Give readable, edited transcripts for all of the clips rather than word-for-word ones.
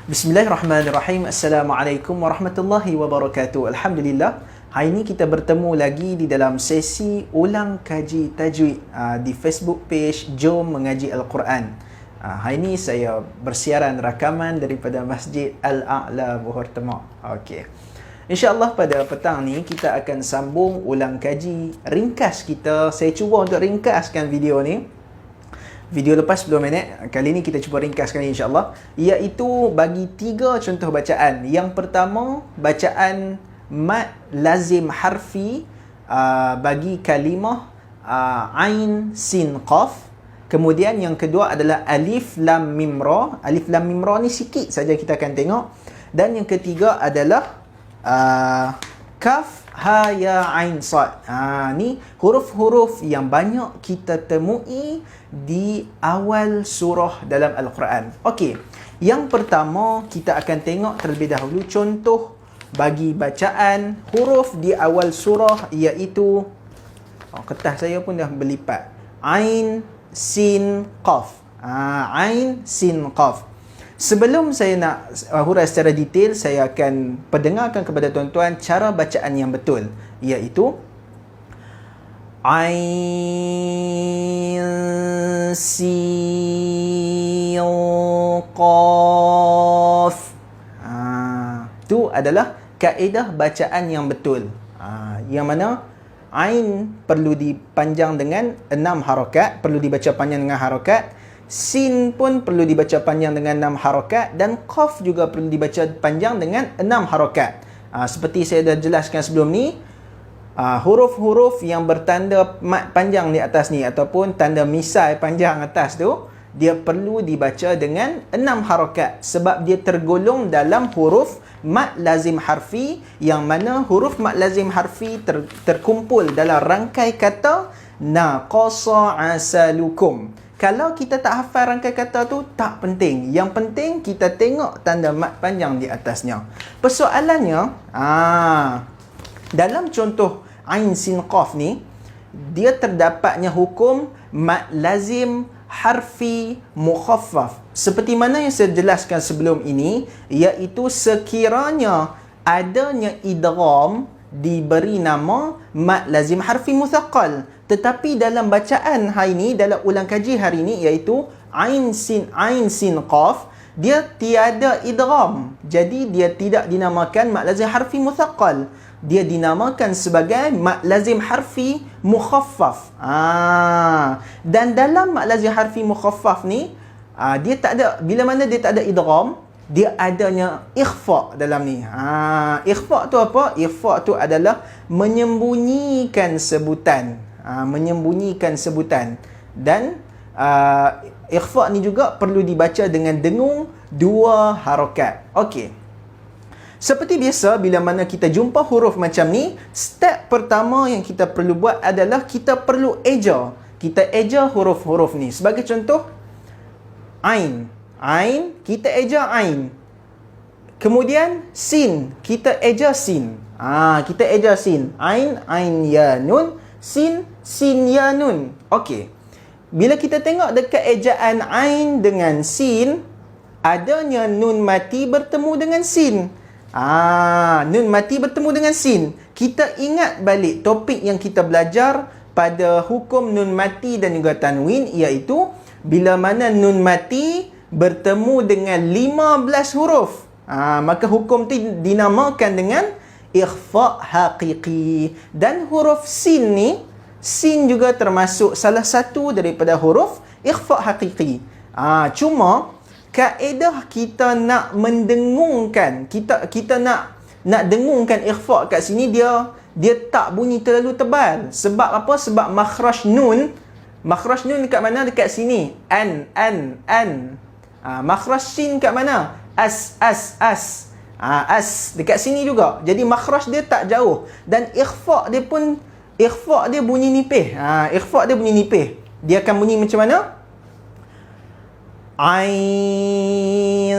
Bismillahirrahmanirrahim. Assalamualaikum warahmatullahi wabarakatuh. Alhamdulillah, hari ini kita bertemu lagi di dalam sesi ulang kaji tajwid di Facebook page Jom Mengaji Al-Quran. Hari ini saya bersiaran rakaman daripada Masjid Al-A'la Buhur Temak. Okey. InsyaAllah pada petang ni kita akan sambung ulang kaji ringkas kita. Saya cuba untuk ringkaskan video ni. Video lepas 10 minit, kali ni kita cuba ringkaskan insyaAllah, iaitu bagi 3 contoh bacaan. Yang pertama, bacaan mad lazim harfi bagi kalimah ain sin qaf. Kemudian yang kedua adalah alif lam mim ra. Alif lam mim ra ni sikit saja kita akan tengok. Dan yang ketiga adalah kaf ha ya ain sad. Ni huruf-huruf yang banyak kita temui di awal surah dalam Al-Quran. Okey. Yang pertama kita akan tengok terlebih dahulu contoh bagi bacaan huruf di awal surah, iaitu kertas saya pun dah berlipat. Ain sin qaf. Ain sin qaf. Sebelum saya nak hurai secara detail, saya akan perdengarkan kepada tuan-tuan cara bacaan yang betul, iaitu Ain sin qaf. Itu adalah kaedah bacaan yang betul. Yang mana Ain perlu dipanjang dengan 6 harakat, perlu dibaca panjang dengan harakat. Sin pun perlu dibaca panjang dengan 6 harakat, dan qaf juga perlu dibaca panjang dengan 6 harakat. Seperti saya dah jelaskan sebelum ni, huruf-huruf yang bertanda mad panjang di atas ni ataupun tanda misai panjang atas tu, dia perlu dibaca dengan 6 harakat sebab dia tergolong dalam huruf mad lazim harfi, yang mana huruf mad lazim harfi terkumpul dalam rangkai kata naqasa asalukum. Kalau kita tak hafal rangkai kata tu, tak penting. Yang penting kita tengok tanda mad panjang di atasnya. Persoalannya, dalam contoh Ain sin qaf ni, dia terdapatnya hukum mad lazim harfi mukhaffaf. Seperti mana yang saya jelaskan sebelum ini, iaitu sekiranya adanya idgham diberi nama mad lazim harfi muthaqqal. Tetapi dalam bacaan hari ini, dalam ulang kaji hari ini, iaitu Ain sin qaf, dia tiada idgham. Jadi dia tidak dinamakan mad lazim harfi muthaqqal. Dia dinamakan sebagai mad lazim harfi mukhaffaf. Dan dalam mad lazim harfi mukhaffaf ni, dia tak ada, bila mana dia tak ada idgham, dia adanya ikhfa dalam ni. Ikhfa tu apa? Ikhfa tu adalah menyembunyikan sebutan. Menyembunyikan sebutan. Dan ikhfa ni juga perlu dibaca dengan dengung 2 harakat. Okey. Seperti biasa, bila mana kita jumpa huruf macam ni, step pertama yang kita perlu buat adalah kita perlu eja. Kita eja huruf-huruf ni. Sebagai contoh, Ain. Ain, kita eja Ain. Kemudian, Sin. Kita eja Sin. Kita eja Sin. Ain, Ain ya nun. Sin, Sin ya nun. Okey. Bila kita tengok dekat ejaan Ain dengan Sin, adanya nun mati bertemu dengan Sin. Nun mati bertemu dengan sin. Kita ingat balik topik yang kita belajar pada hukum nun mati dan juga tanwin, iaitu bila mana nun mati bertemu dengan 15 huruf, maka hukum tu dinamakan dengan ikhfa haqiqi. Dan huruf sin ni, sin juga termasuk salah satu daripada huruf ikhfa haqiqi. Cuma kaedah kita nak mendengungkan, kita nak dengungkan ikhfa kat sini, dia tak bunyi terlalu tebal. Sebab apa? Sebab makhraj nun dekat mana? Dekat sini. An. Makhraj sin kat mana? As. As dekat sini juga. Jadi makhraj dia tak jauh, dan ikhfa dia bunyi nipih. Ikhfa dia bunyi nipih. Dia akan bunyi macam mana? Ain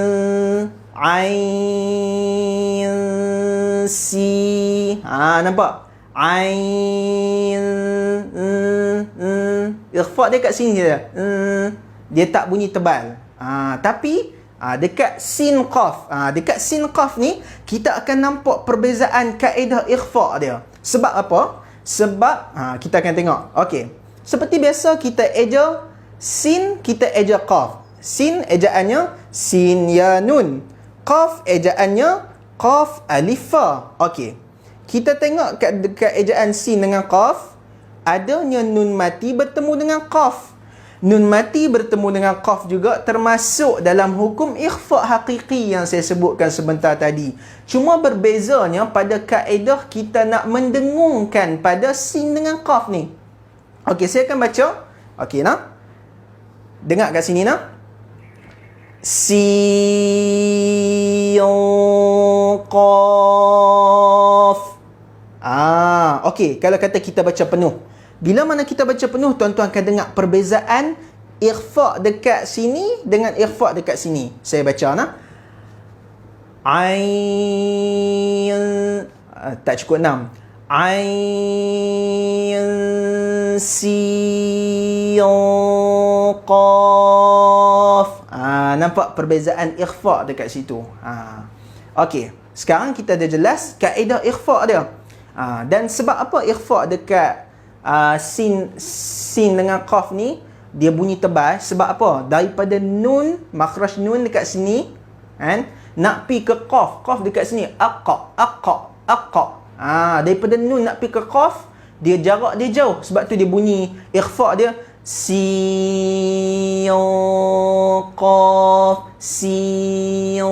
si. Nampak? Ain. Ikhfa dia kat sini je. Dia tak bunyi tebal. Tapi Dekat sin qaf. Dekat sin qaf ni kita akan nampak perbezaan kaedah ikhfa dia. Sebab apa? Sebab kita akan tengok. Okey. Seperti biasa kita eja sin, kita eja qaf. Sin ejaannya sin ya nun. Qaf ejaannya qaf alif fa. Okey. Kita tengok dekat ejaan sin dengan qaf, adanya nun mati bertemu dengan qaf. Nun mati bertemu dengan qaf juga termasuk dalam hukum ikhfa hakiki yang saya sebutkan sebentar tadi. Cuma berbezanya pada kaedah kita nak mendengungkan pada sin dengan qaf ni. Okey, saya akan baca. Okey, nah. Dengar kat sini, nah. Sin qaf. Okey, kalau kata kita baca penuh. Bila mana kita baca penuh, tuan-tuan akan dengar perbezaan ikhfa dekat sini dengan ikhfa dekat sini. Saya baca, nah. Ain, tak cukup 6. Ain sin qaf. Nampak perbezaan ikhfa dekat situ. Okey, sekarang kita dah jelas kaedah ikhfa dia. Dan sebab apa ikhfa dekat sin dengan qaf ni dia bunyi tebal? Sebab apa? Daripada nun, makhraj nun dekat sini kan, nak pi ke qaf, qaf dekat sini aqa. Daripada nun nak pi ke qaf, dia jarak dia jauh. Sebab tu dia bunyi ikhfa dia sin qaf, sin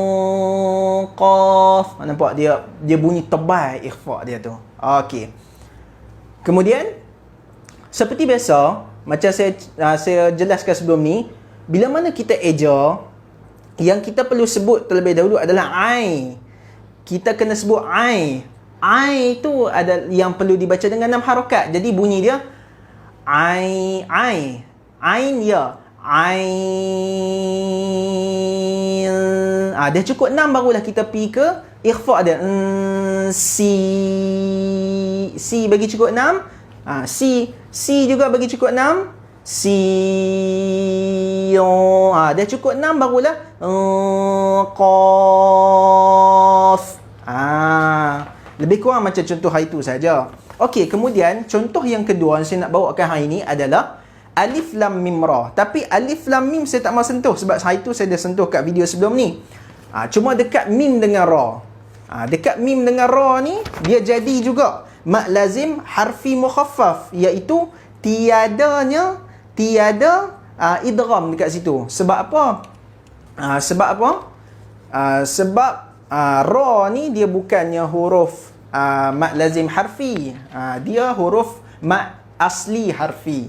qaf. Nampak dia bunyi tebal ikhfa dia tu. Okey. Kemudian seperti biasa, macam saya jelaskan sebelum ni, bila mana kita eja, yang kita perlu sebut terlebih dahulu adalah ai. Kita kena sebut ai. Ai tu ada yang perlu dibaca dengan 6 harakat. Jadi bunyi dia ai. Ain ya. Ain. Dah cukup 6 barulah kita pergi ke ikhfa dia. Si bagi cukup 6. Si juga bagi cukup 6. Dah cukup 6 barulah qaf. Lebih kurang macam contoh hari tu saja. Okey, kemudian contoh yang kedua yang saya nak bawakan hari ini adalah alif lam mim ra. Tapi alif lam mim saya tak mahu sentuh sebab hari tu saya dah sentuh kat video sebelum ni. Cuma dekat mim dengan ra. Dekat mim dengan ra ni dia jadi juga mak lazim harfi mukhaffaf, iaitu tiada idgham dekat situ. Sebab apa? Sebab ra ni dia bukannya huruf mak lazim harfi. Dia huruf mak asli harfi.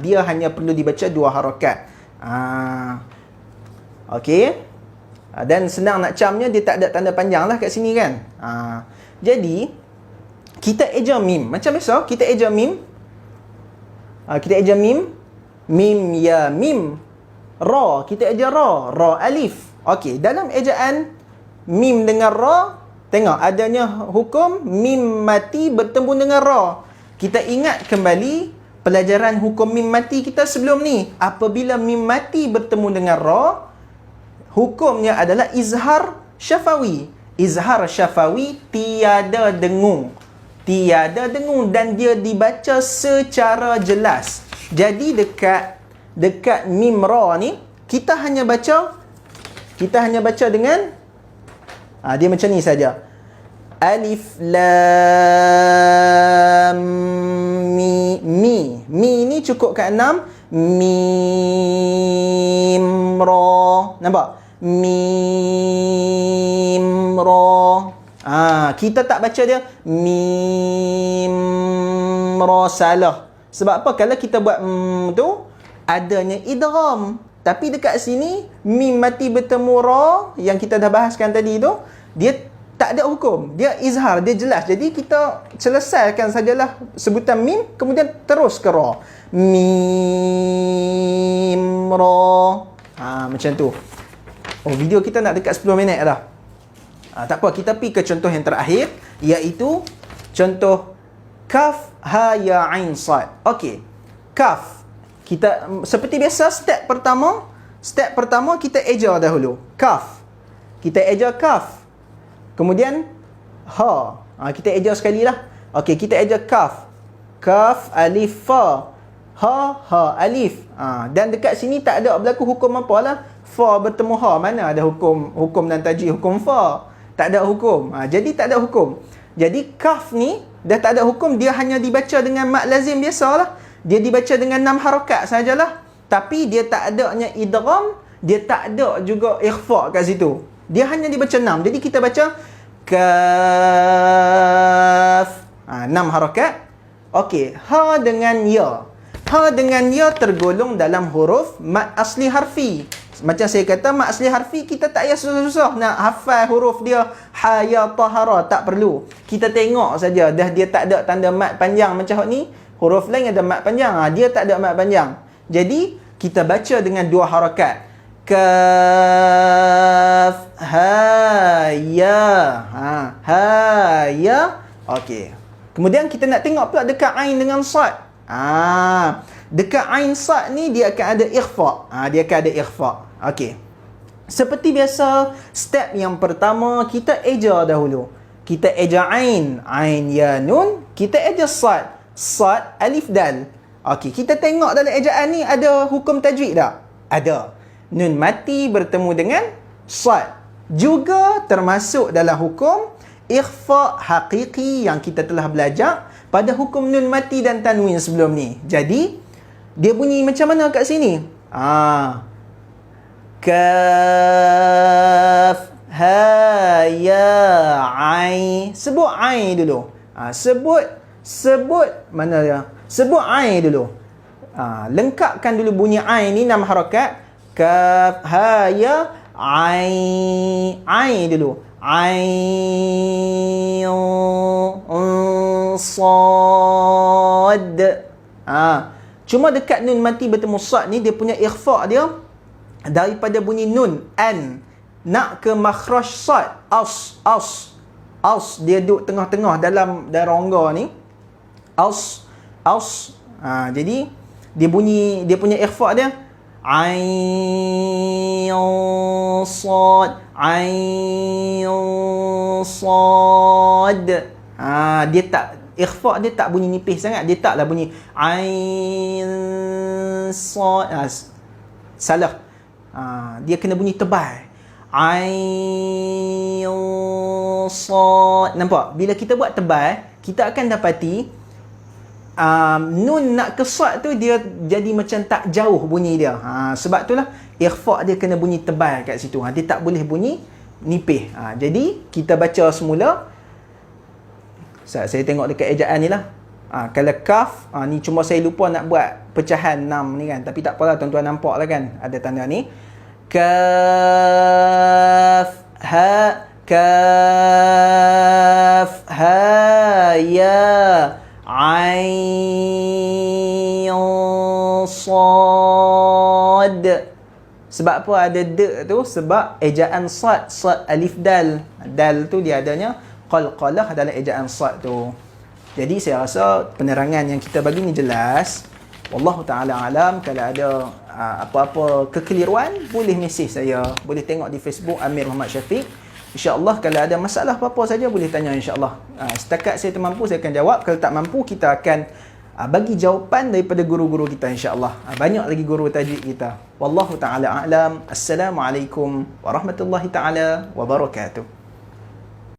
Dia hanya perlu dibaca 2 harakat. Okey. Dan senang nak camnya, dia tak ada tanda panjang lah kat sini kan. Jadi kita eja mim. Macam biasa, kita eja mim. Kita eja mim. Mim ya mim. Ra, kita eja ra. Ra alif. Okey, dalam ejaan mim dengan ra, tengok adanya hukum mim mati bertemu dengan ra. Kita ingat kembali pelajaran hukum mim mati kita sebelum ni. Apabila mim mati bertemu dengan ra, hukumnya adalah izhar syafawi. Izhar syafawi tiada dengung. Tiada dengung dan dia dibaca secara jelas. Jadi dekat mim ra ni kita hanya baca dengan dia macam ni saja. Alif lam mi ni cukup kat 6. Mim ra. Nampak? Mim ra. Kita tak baca dia mim ra salah. Sebab apa? Kalau kita buat tu adanya idgham. Tapi dekat sini mim mati bertemu ra yang kita dah bahaskan tadi tu, dia tak ada hukum. Dia izhar, dia jelas. Jadi kita selesaikan sajalah sebutan mim, kemudian terus ke ra. Mim ra. Macam tu. Oh, video kita nak dekat 10 minit dah. Tak apa, kita pergi ke contoh yang terakhir, iaitu contoh kaf ha ya ain sad. Okey. Kaf. Kita seperti biasa, step pertama Step pertama kita eja dahulu. Kaf. Kita eja kaf. Kemudian ha. Kita eja sekali lah. Okey, kita eja kaf. Kaf, alif, fa. Ha, alif. Dan dekat sini tak ada berlaku hukum apa lah. Fa bertemu ha. Mana ada hukum dan tajwid hukum fa? Tak ada hukum. Jadi tak ada hukum. Jadi kaf ni dah tak ada hukum. Dia hanya dibaca dengan mat lazim biasalah. Dia dibaca dengan 6 harakat sajalah. Tapi dia tak adanya idgham. Dia tak ada juga ikhfa kat situ. Dia hanya dibaca 6. Jadi kita baca kaf. 6 harakat. Okey. Ha dengan ya. Ha dengan ya tergolong dalam huruf mat asli harfi. Macam saya kata, mat asli harfi kita tak payah susah-susah nak hafal huruf dia. Ha, ya, tahara. Tak perlu. Kita tengok saja. Dah dia tak ada tanda mat panjang macam ni. Huruf lain ada mat panjang. Dia tak ada mat panjang. Jadi, kita baca dengan 2 harakat. Kaf, ha, ya. Ha, ya. Okey. Kemudian kita nak tengok pula dekat ain dengan sad. Dekat ain sad ni dia akan ada ikhfa. Dia akan ada ikhfa. Okey. Seperti biasa, step yang pertama kita eja dahulu. Kita eja ain, ya nun, kita eja sad, alif dal. Okey, kita tengok dalam ejaan ni ada hukum tajwid tak? Ada. Nun mati bertemu dengan sad. Juga termasuk dalam hukum ikhfa hakiki yang kita telah belajar pada hukum nun mati dan tanwin sebelum ni. Jadi, dia bunyi macam mana kat sini? Kaf, ha, ya, ain. Sebut ain dulu. Sebut mana ya? Sebut ain dulu. Lengkapkan dulu bunyi ain ni 6 harakat. Kaf, ha, ya, ain. Ain dulu. Ain, sad. Cuma dekat nun mati bertemu sad ni dia punya ikhfa dia daripada bunyi nun an nak ke makhraj sad as dia duduk tengah-tengah dalam rongga ni as. Jadi dia punya ikhfa dia ain sad dia tak ikhfa, dia tak bunyi nipis sangat. Dia taklah bunyi ain sad. Salah. Dia kena bunyi tebal. Ain sad. Nampak? Bila kita buat tebal, kita akan dapati nun nak ke sad tu dia jadi macam tak jauh bunyi dia. Sebab itulah ikhfa dia kena bunyi tebal kat situ. Dia tak boleh bunyi nipis. Jadi kita baca semula. Saya tengok dekat ejaan ni lah. Kalau kaf, ni cuma saya lupa nak buat pecahan 6 ni kan. Tapi tak apalah, tuan-tuan nampak lah kan. Ada tanda ni. Kaf, ha, ya, ain, sad. Sebab apa ada de tu? Sebab ejaan sad alif dal. Dal tu dia adanya qalqalah dalam ejaan sad tu. Jadi saya rasa penerangan yang kita bagi ni jelas. Wallahu ta'ala alam. Kalau ada apa-apa kekeliruan, boleh mesej saya. Boleh tengok di Facebook Amir Muhammad Syafiq. InsyaAllah kalau ada masalah apa-apa saja, boleh tanya insyaAllah. Setakat saya termampu, saya akan jawab. Kalau tak mampu, kita akan bagi jawapan daripada guru-guru kita insyaAllah. Banyak lagi guru tajwid kita. Wallahu ta'ala alam. Assalamualaikum warahmatullahi ta'ala wabarakatuh.